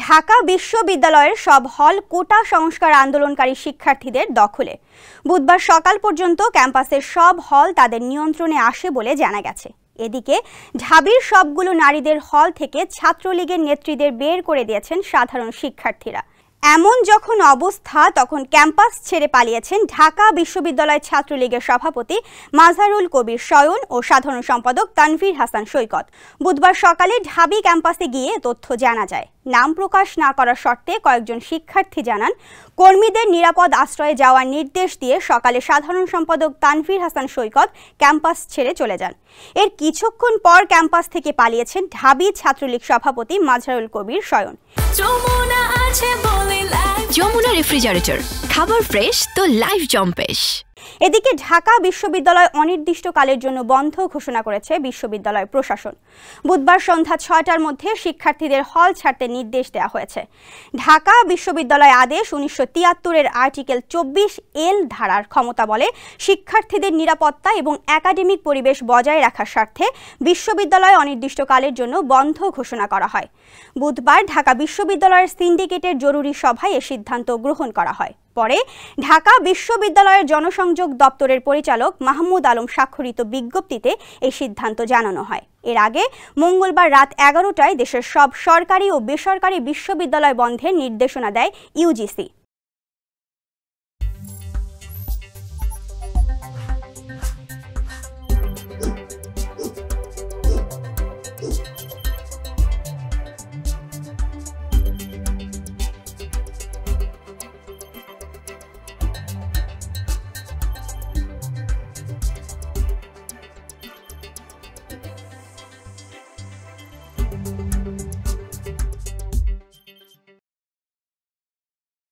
ঢাকা বিশ্ববিদ্যালয়ের সব হল কোটা সংস্কার আন্দোলনকারী শিক্ষার্থীদের দখলে। বুধবার সকাল পর্যন্ত ক্যাম্পাসের সব হল তাদের নিয়ন্ত্রণে আসে বলে জানা গেছে। এদিকে ঢাবির সবগুলো নারীদের হল থেকে ছাত্রলীগের নেত্রীদের বের করে দিয়েছেন সাধারণ শিক্ষার্থীরা। এমন যখন অবস্থা, তখন ক্যাম্পাস ছেড়ে পালিয়েছেন ঢাকা বিশ্ববিদ্যালয় ছাত্রলীগের সভাপতি মাজহারুল কবির সয়ন ও সাধারণ সম্পাদক তানভীর হাসান সৈকত। বুধবার সকালে ঢাবি ক্যাম্পাসে গিয়ে তথ্য জানা যায়। নাম প্রকাশ না করার শর্তে কয়েকজন শিক্ষার্থী জানান, কর্মীদের নিরাপদ আশ্রয়ে যাওয়ার নির্দেশ দিয়ে সকালে সাধারণ সম্পাদক তানভীর হাসান সৈকত ক্যাম্পাস ছেড়ে চলে যান। এর কিছুক্ষণ পর ক্যাম্পাস থেকে পালিয়েছেন ঢাবি ছাত্রলীগ সভাপতি মাজহারুল কবির সয়ন। যমুনা রেফ্রিজারেটর, খাবার ফ্রেশ তো লাইফ জম্পেশ। এদিকে ঢাকা বিশ্ববিদ্যালয় অনির্দিষ্টকালের জন্য বন্ধ ঘোষণা করেছে বিশ্ববিদ্যালয় প্রশাসন। বুধবার সন্ধ্যা ৬টার মধ্যে শিক্ষার্থীদের হল ছাড়তে নির্দেশ দেওয়া হয়েছে। ঢাকা বিশ্ববিদ্যালয় আদেশ ১৯৭৩-এর আর্টিকেল ২৪L ধারার ক্ষমতা বলে শিক্ষার্থীদের নিরাপত্তা এবং একাডেমিক পরিবেশ বজায় রাখার স্বার্থে বিশ্ববিদ্যালয় অনির্দিষ্টকালের জন্য বন্ধ ঘোষণা করা হয়। বুধবার ঢাকা বিশ্ববিদ্যালয়ের সিন্ডিকেটের জরুরি সভায় এ সিদ্ধান্ত গ্রহণ করা হয়। পরে ঢাকা বিশ্ববিদ্যালয়ের জনসংযোগ দপ্তরের পরিচালক মাহমুদ আলম স্বাক্ষরিত বিজ্ঞপ্তিতে এই সিদ্ধান্ত জানানো হয়। এর আগে মঙ্গলবার রাত ১১টায় দেশের সব সরকারি ও বেসরকারি বিশ্ববিদ্যালয় বন্ধের নির্দেশনা দেয় ইউজিসি।